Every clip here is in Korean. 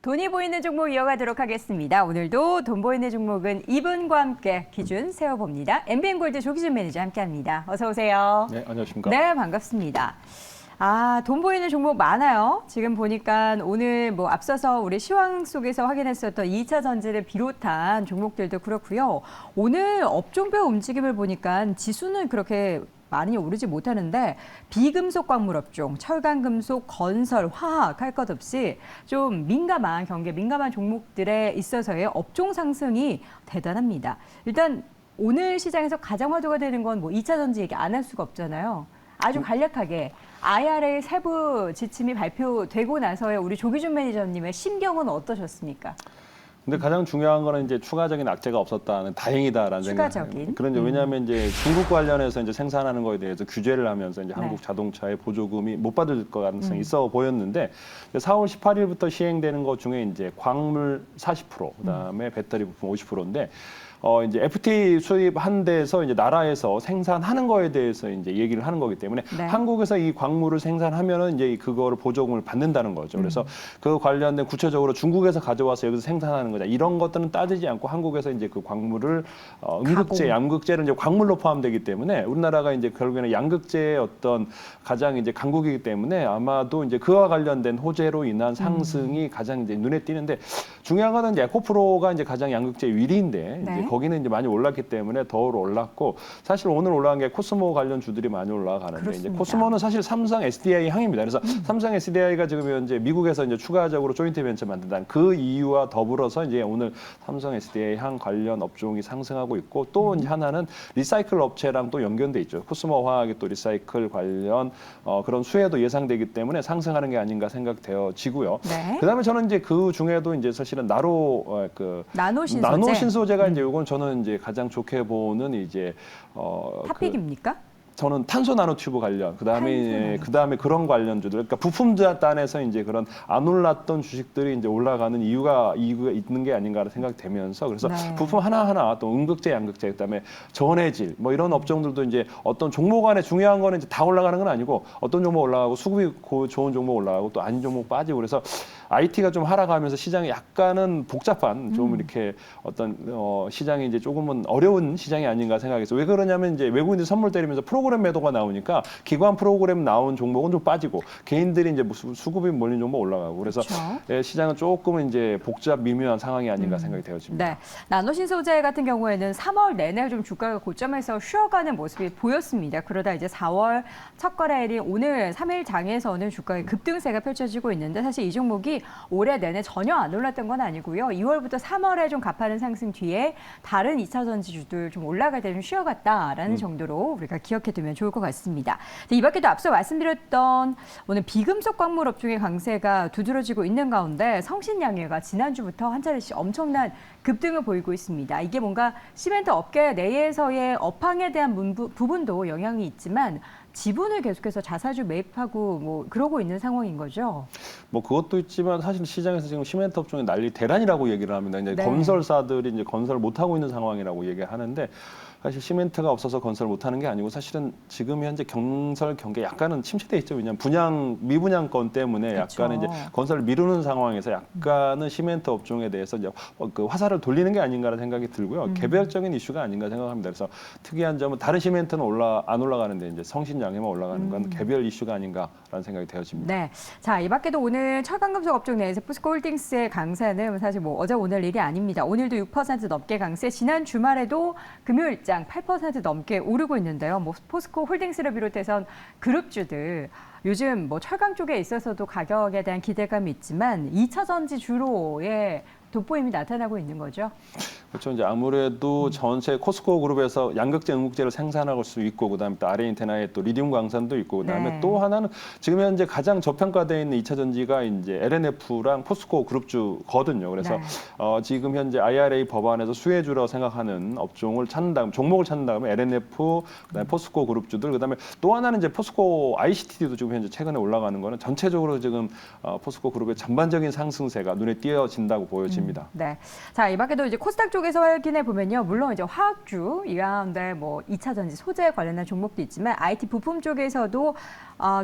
돈이 보이는 종목 이어가도록 하겠습니다. 오늘도 돈 보이는 종목은 이분과 함께 기준 세워봅니다. MBN골드 조기준 매니저 함께합니다. 어서 오세요. 네, 안녕하십니까. 네, 반갑습니다. 돈 보이는 종목 많아요. 지금 보니까 오늘 뭐 앞서서 우리 시황 속에서 확인했었던 2차 전지를 비롯한 종목들도 그렇고요. 오늘 업종별 움직임을 보니까 지수는 그렇게 많이 오르지 못하는데 비금속 광물 업종, 철강, 금속, 건설, 화학 할 것 없이 좀 경기에 민감한 종목들에 있어서의 업종 상승이 대단합니다. 일단 오늘 시장에서 가장 화두가 되는 건 뭐 2차 전지 얘기 안 할 수가 없잖아요. 아주 간략하게 IRA 세부 지침이 발표되고 나서의 우리 조기준 매니저님의 심경은 어떠셨습니까? 근데 가장 중요한 거는 이제 추가적인 악재가 없었다는 다행이다라는 추가적인. 그런데 왜냐하면 이제 중국 관련해서 이제 생산하는 거에 대해서 규제를 하면서 이제 네. 한국 자동차의 보조금이 못 받을 것 가능성이 있어 보였는데 4월 18일부터 시행되는 것 중에 이제 광물 40%, 그다음에 배터리 부품 50%인데 이제 FTA 수입한 데서 이제 나라에서 생산하는 거에 대해서 이제 얘기를 하는 거기 때문에 네. 한국에서 이 광물을 생산하면은 이제 그거를 보조금을 받는다는 거죠. 그래서 그 관련된 구체적으로 중국에서 가져와서 여기서 생산하는 거다. 이런 것들은 따지지 않고 한국에서 이제 그 광물을 음극재, 양극재는 이제 광물로 포함되기 때문에 우리나라가 이제 결국에는 양극재의 어떤 가장 이제 강국이기 때문에 아마도 이제 그와 관련된 호재로 인한 상승이 가장 이제 눈에 띄는데 중요한 거는 이제 에코프로가 이제 가장 양극재 1위인데 네. 이제 거기는 이제 많이 올랐기 때문에 더 올랐고 사실 오늘 올라간 게 코스모 관련 주들이 많이 올라가는데 그렇습니다. 이제 코스모는 사실 삼성 SDI 향입니다. 그래서 삼성 SDI가 지금 현재 미국에서 이제 추가적으로 조인트 벤처 만든다는 그 이유와 더불어서 이제 오늘 삼성 SDI 향 관련 업종이 상승하고 있고 또 이제 하나는 리사이클 업체랑 또 연결돼 있죠. 코스모 화학이 또 리사이클 관련 그런 수혜도 예상되기 때문에 상승하는 게 아닌가 생각되어지고요. 네. 그다음에 저는 이제 그 중에도 이제 사실은 나노 신소재. 나노 신소재가 이제 이건 저는 이제 가장 좋게 보는 이제 탑픽입니까? 저는 탄소 나노튜브 관련, 그다음에 그런 관련주들, 그러니까 부품단에서 이제 그런 안 올랐던 주식들이 이제 올라가는 이유가 있는 게 아닌가라는 생각되면서 그래서 네. 부품 하나하나 또 음극재, 양극재, 그다음에 전해질 뭐 이런 업종들도 이제 어떤 종목 안에 중요한 거는 이제 다 올라가는 건 아니고 어떤 종목 올라가고 수급이 좋은 종목 올라가고 또 아닌 종목 빠지고 그래서 IT가 좀 하락하면서 시장이 약간은 복잡한 좀 이렇게 어떤 시장이 이제 조금은 어려운 시장이 아닌가 생각해서 왜 그러냐면 이제 외국인들 선물 때리면서 프로그램 매도가 나오니까 기관 프로그램 나온 종목은 좀 빠지고 개인들이 이제 무슨 수급이 몰린 종목 올라가고 그래서 그렇죠. 시장은 조금은 이제 복잡 미묘한 상황이 아닌가 생각이 되어집니다. 네, 나노신소재 같은 경우에는 3월 내내 좀 주가가 고점에서 쉬어가는 모습이 보였습니다. 그러다 이제 4월 첫 거래일인 오늘 3일 장에서는 주가의 급등세가 펼쳐지고 있는데 사실 이 종목이 올해 내내 전혀 안 올랐던 건 아니고요. 2월부터 3월에 좀 가파른 상승 뒤에 다른 2차 전지주들 좀 올라갈 때 좀 쉬어갔다라는 정도로 우리가 기억해두면 좋을 것 같습니다. 이 밖에도 앞서 말씀드렸던 오늘 비금속 광물 업종의 강세가 두드러지고 있는 가운데 성신양해가 지난주부터 한 차례씩 엄청난 급등을 보이고 있습니다. 이게 뭔가 시멘트 업계 내에서의 업황에 대한 부분도 영향이 있지만 지분을 계속해서 자사주 매입하고 뭐 그러고 있는 상황인 거죠. 뭐 그것도 있지만 사실 시장에서 지금 시멘트 업종이 난리 대란이라고 얘기를 합니다. 이제 네. 건설사들이 이제 건설 못 하고 있는 상황이라고 얘기하는데 사실 시멘트가 없어서 건설 못 하는 게 아니고 사실은 지금 현재 건설 경계 약간은 침체돼 있죠. 왜냐하면 미분양권 때문에 그렇죠. 약간은 이제 건설을 미루는 상황에서 약간은 시멘트 업종에 대해서 이제 그 화살을 돌리는 게 아닌가라는 생각이 들고요. 개별적인 이슈가 아닌가 생각합니다. 그래서 특이한 점은 다른 시멘트는 안 올라가는데 이제 성신양해만 올라가는 건 개별 이슈가 아닌가라는 생각이 되어집니다. 네. 자, 이 밖에도 오늘 철강금속 업종 내에서 포스코홀딩스의 강세는 사실 뭐 어제 오늘 일이 아닙니다. 오늘도 6% 넘게 강세, 지난 주말에도 금요일장 8% 넘게 오르고 있는데요. 뭐 포스코홀딩스를 비롯해선 그룹주들 요즘 뭐 철강 쪽에 있어서도 가격에 대한 기대감이 있지만 2차 전지 주로의 돋보임이 나타나고 있는 거죠. 그렇죠. 이제 아무래도 전체 코스코 그룹에서 양극재, 음극재를 생산할 수 있고, 그다음에 또 아르헨티나에 또 리튬 광산도 있고, 그다음에 네. 또 하나는 지금 현재 가장 저평가되어 있는 2차 전지가 이제 LNF랑 포스코 그룹주거든요. 그래서 네. 지금 현재 IRA 법안에서 수혜주라고 생각하는 업종을 찾는 다음 종목을 찾는 다음에 LNF, 그다음에 포스코 그룹주들, 그다음에 또 하나는 이제 포스코 ICT도 지금 현재 최근에 올라가는 거는 전체적으로 지금 포스코 그룹의 전반적인 상승세가 눈에 띄어진다고 보여집니다. 됩니다. 네. 자, 이 밖에도 이제 코스닥 쪽에서 확인해 보면요. 물론 이제 화학주, 이 가운데 뭐 2차 전지 소재 관련한 종목도 있지만 IT 부품 쪽에서도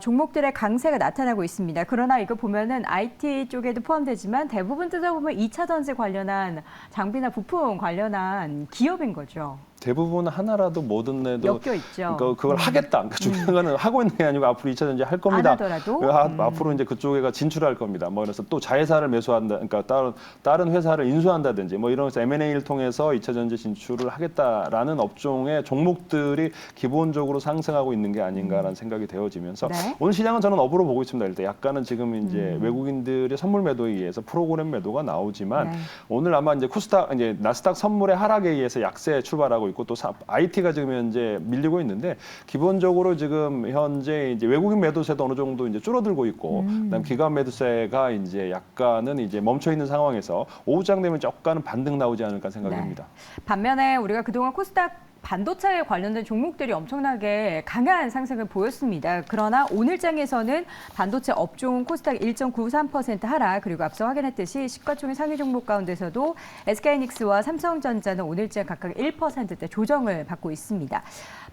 종목들의 강세가 나타나고 있습니다. 그러나 이거 보면은 IT 쪽에도 포함되지만 대부분 뜯어보면 2차 전지 관련한 장비나 부품 관련한 기업인 거죠. 대부분 하나라도 뭐든 내도 엮여 있죠. 그걸 하겠다. 그러니까 중요한 거는 하고 있는 게 아니고 앞으로 2차 전지 할 겁니다. 안 하더라도 앞으로 이제 그쪽에가 진출할 겁니다. 뭐 그래서 또 자회사를 매수한다. 그러니까 다른 회사를 인수한다든지 뭐 이런 M&A를 통해서 2차 전지 진출을 하겠다라는 업종의 종목들이 기본적으로 상승하고 있는 게 아닌가라는 생각이 되어지면서 네. 오늘 시장은 저는 업으로 보고 있습니다. 일단 약간은 지금 이제 외국인들의 선물 매도에 의해서 프로그램 매도가 나오지만 네. 오늘 아마 이제 이제 나스닥 선물의 하락에 의해서 약세 출발하고 있고 또 IT가 지금 현재 밀리고 있는데 기본적으로 지금 현재 이제 외국인 매도세도 어느 정도 이제 줄어들고 있고 그다음 기관 매도세가 이제 약간은 이제 멈춰 있는 상황에서 오후장 되면 약간은 반등 나오지 않을까 생각합니다. 네. 반면에 우리가 그동안 코스닥 반도체에 관련된 종목들이 엄청나게 강한 상승을 보였습니다. 그러나 오늘 장에서는 반도체 업종 코스닥 1.93% 하락, 그리고 앞서 확인했듯이 시가총액 상위 종목 가운데서도 SK하이닉스와 삼성전자는 오늘장 각각 1%대 조정을 받고 있습니다.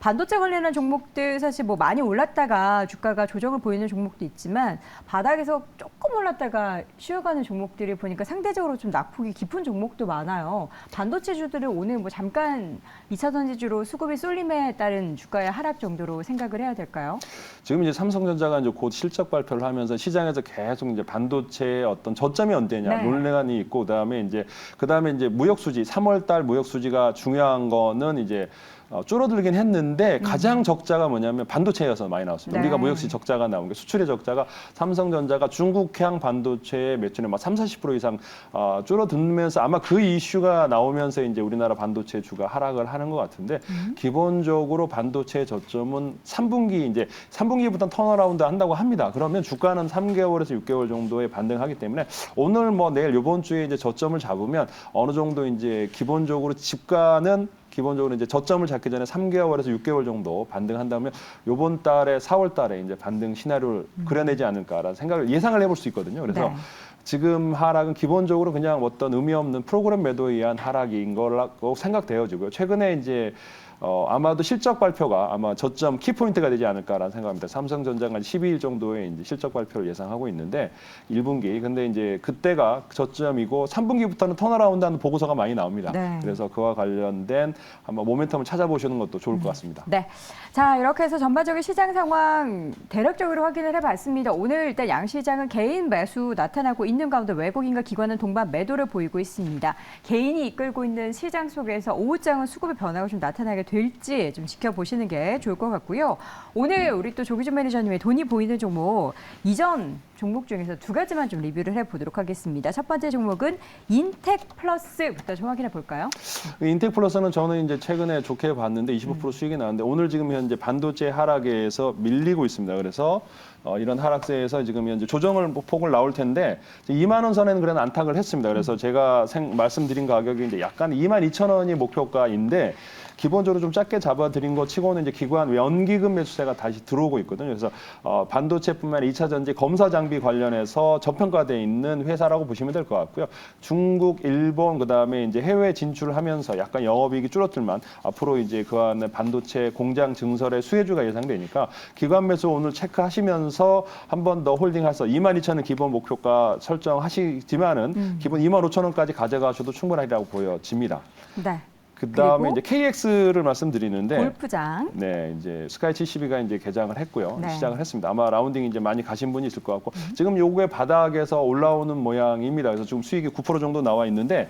반도체 관련한 종목들 사실 뭐 많이 올랐다가 주가가 조정을 보이는 종목도 있지만 바닥에서 조금 올랐다가 쉬어가는 종목들이 보니까 상대적으로 좀 낙폭이 깊은 종목도 많아요. 반도체주들은 오늘 뭐 잠깐 2차 전지주로 수급이 쏠림에 따른 주가의 하락 정도로 생각을 해야 될까요? 지금 이제 삼성전자가 이제 곧 실적 발표를 하면서 시장에서 계속 이제 반도체의 어떤 저점이 언제냐 네. 논란이 있고 그다음에 이제 무역 수지 3월 달 무역 수지가 중요한 거는 이제 줄어들긴 했는데 가장 적자가 뭐냐면 반도체여서 많이 나왔습니다. 네. 우리가 무역시 적자가 나온 게 수출의 적자가 삼성전자가 중국향 반도체의 매출의 막 30-40% 이상 줄어들면서 아마 그 이슈가 나오면서 이제 우리나라 반도체 주가 하락을 하는 것 같은데 기본적으로 반도체의 저점은 3분기부터 턴어라운드 한다고 합니다. 그러면 주가는 3개월에서 6개월 정도에 반등하기 때문에 오늘 뭐 내일 이번 주에 이제 저점을 잡으면 어느 정도 이제 기본적으로 기본적으로 이제 저점을 잡기 전에 3개월에서 6개월 정도 반등한다면 이번 달에 4월 달에 이제 반등 시나리오를 그려내지 않을까라는 생각을 예상을 해볼 수 있거든요. 그래서 네. 지금 하락은 기본적으로 그냥 어떤 의미 없는 프로그램 매도에 의한 하락인 거라고 생각되어지고요. 최근에 이제 아마도 실적 발표가 아마 저점 키포인트가 되지 않을까라는 생각합니다. 삼성전자가 12일 정도의 이제 실적 발표를 예상하고 있는데 1분기. 근데 이제 그때가 저점이고 3분기부터는 턴어라운드하는 보고서가 많이 나옵니다. 네. 그래서 그와 관련된 한번 모멘텀을 찾아보시는 것도 좋을 것 같습니다. 네. 자, 이렇게 해서 전반적인 시장 상황 대략적으로 확인을 해봤습니다. 오늘 일단 양시장은 개인 매수 나타나고 있는 가운데 외국인과 기관은 동반 매도를 보이고 있습니다. 개인이 이끌고 있는 시장 속에서 오후장은 수급의 변화가 좀 나타나게 될지 좀 지켜보시는 게 좋을 것 같고요. 오늘 우리 또 조기준 매니저님의 돈이 보이는 종목 이전 종목 중에서 두 가지만 좀 리뷰를 해보도록 하겠습니다. 첫 번째 종목은 인텍플러스부터 좀 확인해 볼까요? 인텍플러스는 저는 이제 최근에 좋게 봤는데 25% 수익이 나왔는데 오늘 지금 현재 반도체 하락에서 밀리고 있습니다. 그래서 이런 하락세에서 지금 현재 조정을 폭을 나올 텐데 2만 원 선에는 그래도 안착을 했습니다. 그래서 제가 말씀드린 가격이 이제 약간 22,000원이 목표가인데 기본적으로 좀 작게 잡아드린 것 치고는 이제 기관 연기금 매수세가 다시 들어오고 있거든요. 그래서 반도체뿐만 아니라 2차 전지 검사 장비 관련해서 저평가돼 있는 회사라고 보시면 될 것 같고요. 중국, 일본 그다음에 이제 해외 진출하면서 약간 영업이익이 줄어들만 앞으로 이제 그 안에 반도체 공장 증설의 수혜주가 예상되니까 기관 매수 오늘 체크하시면서 한 번 더 홀딩해서 22,000원 기본 목표가 설정하시지만은 기본 25,000원까지 가져가셔도 충분하리라고 보여집니다. 네. 그다음에 그리고 이제 KX를 말씀드리는데 골프장. 네, 이제 스카이 72가 이제 개장을 했고요. 네. 시작을 했습니다. 아마 라운딩 이제 많이 가신 분이 있을 것 같고 지금 요구의 바닥에서 올라오는 모양입니다. 그래서 지금 수익이 9% 정도 나와 있는데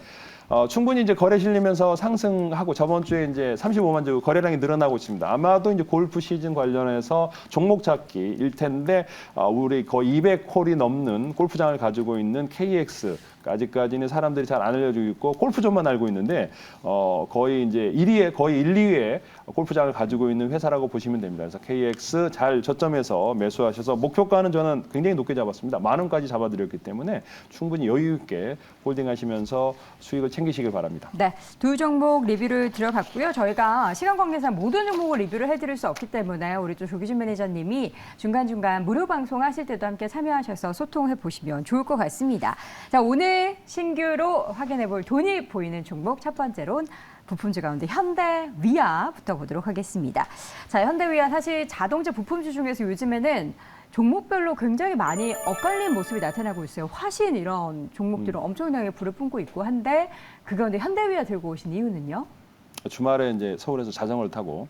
충분히 이제 거래 실리면서 상승하고 저번 주에 이제 35만 주 거래량이 늘어나고 있습니다. 아마도 이제 골프 시즌 관련해서 종목 찾기일 텐데 우리 거의 200홀이 넘는 골프장을 가지고 있는 KX 아직까지는 사람들이 잘 안 알려지고 있고 골프존만 알고 있는데 거의 이제 1, 2위에 골프장을 가지고 있는 회사라고 보시면 됩니다. 그래서 KX 잘 저점에서 매수하셔서 목표가는 저는 굉장히 높게 잡았습니다. 10,000원까지 잡아드렸기 때문에 충분히 여유 있게 홀딩하시면서 수익을 챙기시길 바랍니다. 네, 두 종목 리뷰를 들어봤고요. 저희가 시간 관계상 모든 종목을 리뷰를 해드릴 수 없기 때문에 우리 또 조기준 매니저님이 중간중간 무료 방송 하실 때도 함께 참여하셔서 소통해 보시면 좋을 것 같습니다. 자, 오늘 신규로 확인해 볼 돈이 보이는 종목 첫 번째로는 부품주 가운데 현대위아부터 보도록 하겠습니다. 자, 현대위아 사실 자동차 부품주 중에서 요즘에는 종목별로 굉장히 많이 엇갈린 모습이 나타나고 있어요. 화신 이런 종목들은 엄청나게 불을 뿜고 있고 한데 그 가운데 현대위아 들고 오신 이유는요? 주말에 이제 서울에서 자전거를 타고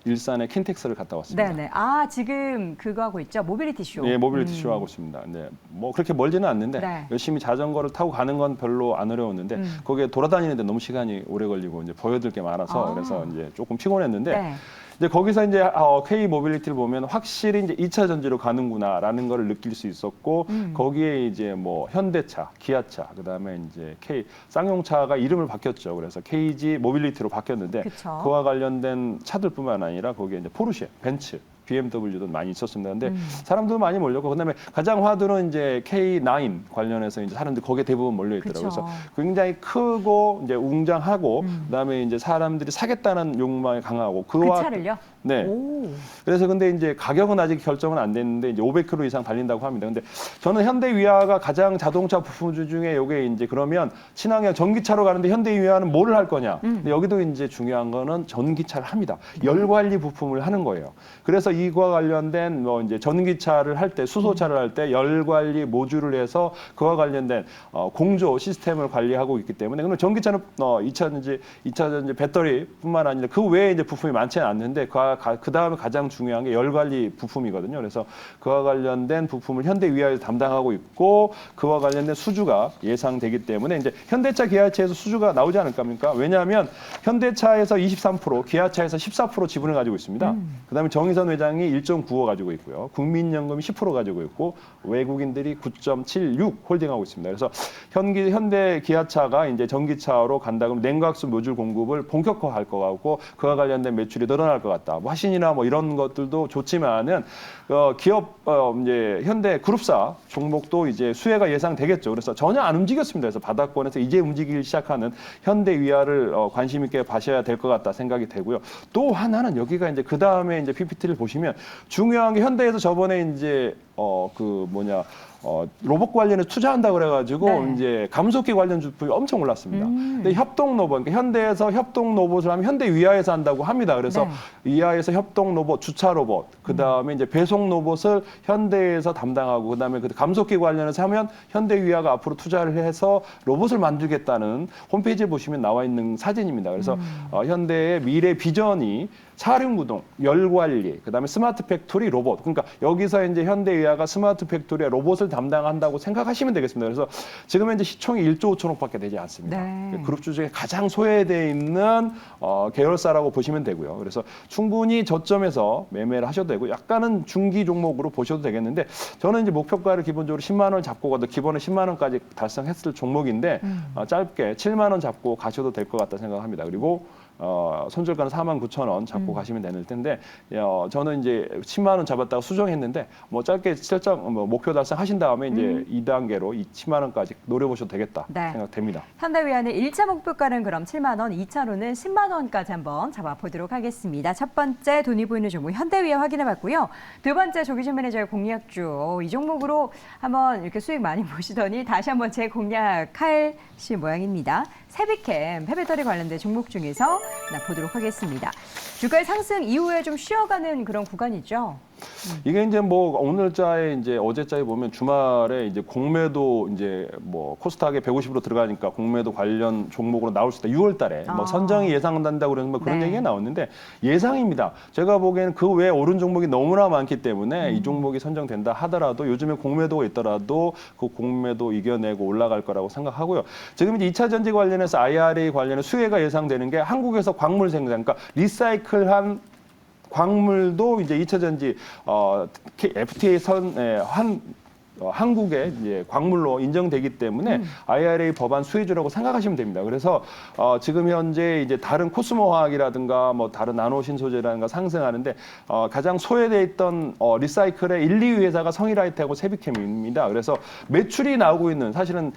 일산의 킨텍스를 갔다 왔습니다. 네네. 지금 그거 하고 있죠? 모빌리티 쇼. 예, 모빌리티 쇼 하고 있습니다. 네, 뭐 그렇게 멀지는 않는데 네. 열심히 자전거를 타고 가는 건 별로 안 어려웠는데 거기에 돌아다니는데 너무 시간이 오래 걸리고 이제 보여드릴 게 많아서 그래서 이제 조금 피곤했는데 네. 이제 거기서 이제 K 모빌리티를 보면 확실히 이제 2차 전지로 가는구나라는 걸 느낄 수 있었고 거기에 이제 뭐 현대차, 기아차, 그다음에 이제 K 쌍용차가 이름을 바뀌었죠. 그래서 KG 모빌리티로 바뀌었는데 그쵸. 그와 관련된 차들뿐만 아니라 거기에 이제 포르쉐, 벤츠, BMW도 많이 있었습니다. 근데 사람도 많이 몰렸고 그다음에 가장 화두는 이제 K9 관련해서 이제 사람들이 거기에 대부분 몰려 있더라고요. 그쵸. 그래서 굉장히 크고 이제 웅장하고 그다음에 이제 사람들이 사겠다는 욕망이 강하고 그 차를요? 네. 오. 그래서 근데 이제 가격은 아직 결정은 안 됐는데 이제 500km 이상 달린다고 합니다. 근데 저는 현대위아가 가장 자동차 부품주 중에 요게 이제 그러면 친환경 전기차로 가는데 현대위아는 뭐를 할 거냐? 근데 여기도 이제 중요한 거는 전기차를 합니다. 열 관리 부품을 하는 거예요. 그래서 이와 관련된 뭐 이제 전기차를 할 때 수소차를 할 때 열 관리 모듈을 해서 그와 관련된 공조 시스템을 관리하고 있기 때문에 그러면 전기차는 2차 전지 배터리뿐만 아니라 그 외에 이제 부품이 많지는 않는데 그 다음에 가장 중요한 게 열 관리 부품이거든요. 그래서 그와 관련된 부품을 현대위아에서 담당하고 있고 그와 관련된 수주가 예상되기 때문에 이제 현대차, 기아차에서 수주가 나오지 않을까? 왜냐하면 현대차에서 23%, 기아차에서 14% 지분을 가지고 있습니다. 그다음에 정의선 회장이 1.95 가지고 있고요. 국민연금이 10% 가지고 있고 외국인들이 9.76 홀딩하고 있습니다. 그래서 현대 기아차가 이제 전기차로 간다 그러면 냉각수 모듈 공급을 본격화할 것 같고 그와 관련된 매출이 늘어날 것 같다. 뭐 화신이나 뭐 이런 것들도 좋지만은 기업 이제 현대 그룹사 종목도 이제 수혜가 예상되겠죠. 그래서 전혀 안 움직였습니다. 그래서 바닥권에서 이제 움직이기 시작하는 현대위아를 관심 있게 봐셔야 될 것 같다 생각이 되고요. 또 하나는 여기가 이제 그 다음에 이제 PPT를 보시면 중요한 게 현대에서 저번에 이제 로봇 관련해서 투자한다 그래가지고 네. 이제 감속기 관련 주품이 엄청 올랐습니다. 근데 협동 로봇, 그러니까 현대에서 협동 로봇을 하면 현대 위아에서 한다고 합니다. 그래서 위아에서 협동 로봇, 주차 로봇, 그 다음에 이제 배송 로봇을 현대에서 담당하고 그 다음에 그 감속기 관련해서 하면 현대 위아가 앞으로 투자를 해서 로봇을 만들겠다는 홈페이지에 보시면 나와 있는 사진입니다. 그래서 현대의 미래 비전이 사륜구동, 열관리, 그다음에 스마트 팩토리 로봇. 그러니까 여기서 이제 현대위아가 스마트 팩토리와 로봇을 담당한다고 생각하시면 되겠습니다. 그래서 지금 현재 시총이 1조 5천억밖에 되지 않습니다. 네. 그룹주 중에 가장 소외되어 있는 계열사라고 보시면 되고요. 그래서 충분히 저점에서 매매를 하셔도 되고 약간은 중기 종목으로 보셔도 되겠는데 저는 이제 목표가를 기본적으로 10만 원 잡고 가도 기본에 10만 원까지 달성했을 종목인데 짧게 7만 원 잡고 가셔도 될 것 같다 생각합니다. 그리고 손절가는 49,000원 잡고 가시면 되는 텐데 저는 이제 10만 원 잡았다가 수정했는데 뭐 짧게 설정 목표 달성하신 다음에 이제 2단계로 10만 원까지 노려보셔도 되겠다 생각됩니다. 현대위아는 1차 목표가는 그럼 7만 원, 2차로는 10만 원까지 한번 잡아보도록 하겠습니다. 첫 번째 돈이 보이는 종목 현대위아 확인해봤고요. 두 번째 조기준 매니저의 공략주 이 종목으로 한번 이렇게 수익 많이 보시더니 다시 한번 재공략할 시 모양입니다. 세비캠, 폐배터리 관련된 종목 중에서 보도록 하겠습니다. 주가의 상승 이후에 좀 쉬어가는 그런 구간이죠. 이게 이제 뭐 오늘자에 이제 어제자에 보면 주말에 이제 공매도 이제 뭐 코스닥에 150으로 들어가니까 공매도 관련 종목으로 나올 수 있다. 6월달에 뭐 선정이 예상된다고 그래서 뭐 그런 얘기가 나왔는데 예상입니다. 제가 보기에는 그 외에 오른 종목이 너무나 많기 때문에 이 종목이 선정된다 하더라도 요즘에 공매도가 있더라도 그 공매도 이겨내고 올라갈 거라고 생각하고요. 지금 이제 2차 전지 관련해서 IRA 관련해 수혜가 예상되는 게 한국에서 광물 생산, 그러니까 리사이클한 광물도 이제 2차 전지 FTA 한국의 이제 광물로 인정되기 때문에 IRA 법안 수혜주라고 생각하시면 됩니다. 그래서 지금 현재 이제 다른 코스모 화학이라든가 뭐 다른 나노 신소재라든가 상승하는데 가장 소외돼 있던 리사이클의 1, 2위 회사가 성일아이트하고 세비캠입니다. 그래서 매출이 나오고 있는 사실은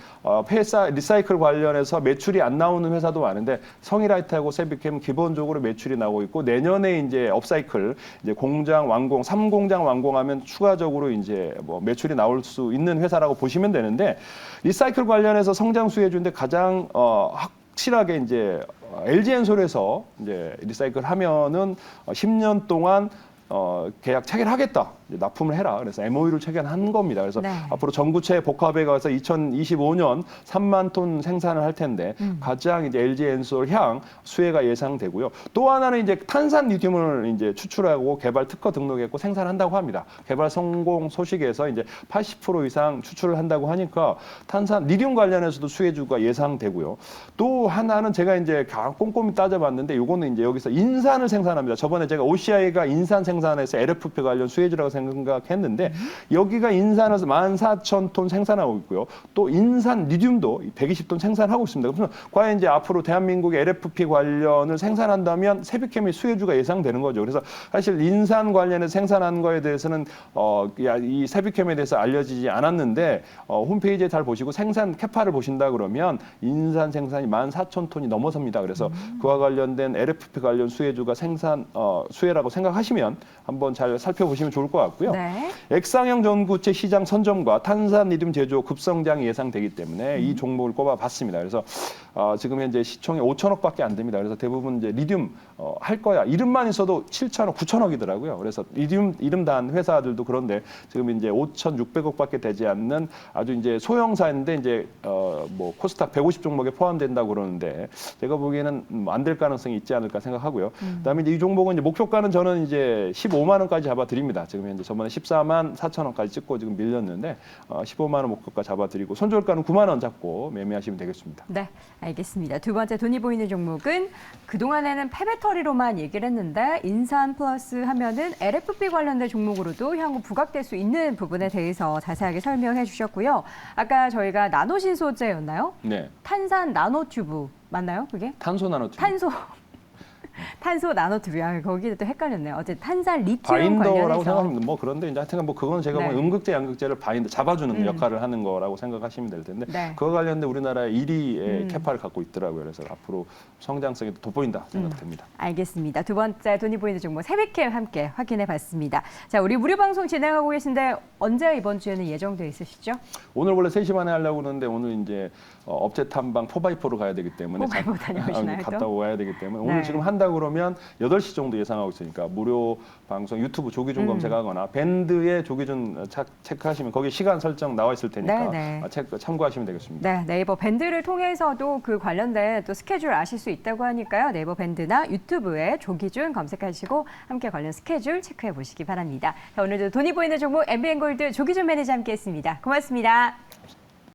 리사이클 관련해서 매출이 안 나오는 회사도 많은데 성일아이트하고 세비캠 기본적으로 매출이 나오고 있고 내년에 이제 업사이클 이제 공장 완공 3공장 완공하면 추가적으로 이제 뭐 매출이 나올 수 있는 회사라고 보시면 되는데 리사이클 관련해서 성장 수혜주인데 가장 확실하게 이제 LG엔솔에서 이제 리사이클 하면은 10년 동안 계약 체결하겠다. 납품을 해라. 그래서 MOU를 체결한 겁니다. 그래서 네. 앞으로 전구체 복합에 가서 2025년 3만 톤 생산을 할 텐데 가장 이제 LG엔솔 향 수혜가 예상되고요. 또 하나는 이제 탄산 리튬을 이제 추출하고 개발 특허 등록했고 생산한다고 합니다. 개발 성공 소식에서 이제 80% 이상 추출을 한다고 하니까 탄산 리튬 관련해서도 수혜주가 예상되고요. 또 하나는 제가 이제 꼼꼼히 따져봤는데 요거는 이제 여기서 인산을 생산합니다. 저번에 제가 OCI가 인산 생산해서 LFP 관련 수혜주라고 생각했는데 여기가 인산을 14,000톤 생산하고 있고요. 또 인산 리튬도 120톤 생산하고 있습니다. 그래서 과연 이제 앞으로 대한민국의 LFP 관련을 생산한다면 세비캠의 수혜주가 예상되는 거죠. 그래서 사실 인산 관련해서 생산한 거에 대해서는 이 세비캠에 대해서 알려지지 않았는데 홈페이지에 잘 보시고 생산 캐파를 보신다 그러면 인산 생산이 14,000톤이 넘어섭니다. 그래서 그와 관련된 LFP 관련 수혜주가 수혜라고 생각하시면 한번 잘 살펴보시면 좋을 것 같고요. 네. 액상형 전구체 시장 선점과 탄산 리튬 제조 급성장이 예상되기 때문에 이 종목을 꼽아봤습니다. 그래서 지금 현재 시총이 5천억밖에 안 됩니다. 그래서 대부분 이제 리튬 할 거야 이름만 있어도 7천억, 9천억이더라고요. 그래서 리튬 이름 단 회사들도 그런데 지금 이제 5,600억밖에 되지 않는 아주 이제 소형사인데 이제 뭐 코스닥 150 종목에 포함된다고 그러는데 제가 보기에는 안 될 가능성이 있지 않을까 생각하고요. 그다음에 이제 이 종목은 이제 목표가는 저는 이제 15만 원까지 잡아드립니다. 지금 현재 저번에 14만 4천 원까지 찍고 지금 밀렸는데 15만 원 목표가 잡아드리고 손절가는 9만 원 잡고 매매하시면 되겠습니다. 네, 알겠습니다. 두 번째 돈이 보이는 종목은 그동안에는 폐배터리로만 얘기를 했는데 인산 플러스 하면은 LFP 관련된 종목으로도 향후 부각될 수 있는 부분에 대해서 자세하게 설명해 주셨고요. 아까 저희가 나노신소재였나요? 네. 탄산 나노튜브 맞나요? 그게? 탄소 나노튜브. 탄소 나노튜브. 거기도 또 헷갈렸네요. 어쨌든 탄산 리튬 바인더라고 관련해서. 생각하면 뭐 그런데 이제 하여튼 뭐 그건 제가 네. 보면 음극재, 양극재를 바인더 잡아주는 역할을 하는 거라고 생각하시면 될 텐데 네. 그와 관련된 우리나라의 1위의 캐파를 갖고 있더라고요. 그래서 앞으로 성장성이 돋보인다 생각됩니다. 알겠습니다. 두 번째 돈이 보이는 종목 세비캠 함께 확인해 봤습니다. 자, 우리 무료 방송 진행하고 계신데 언제 이번 주에는 예정돼 있으시죠? 오늘 원래 3시 반에 하려고 그러는데 오늘 이제 업체 탐방 4x4로 가야 되기 때문에 4x4 다녀오시나요, 또? 갔다 와야 되기 때문에 네. 오늘 지금 한다 그러면 8시 정도 예상하고 있으니까 무료 방송 유튜브 조기준 검색하거나 밴드에 조기준 체크하시면 거기 시간 설정 나와 있을 테니까 네, 네. 참고하시면 되겠습니다. 네, 네이버 밴드를 통해서도 그 관련된 또 스케줄 아실 수 있다고 하니까요. 네이버 밴드나 유튜브에 조기준 검색하시고 함께 관련 스케줄 체크해 보시기 바랍니다. 자, 오늘도 돈이 보이는 종목 MBN골드 조기준 매니저 함께했습니다. 고맙습니다.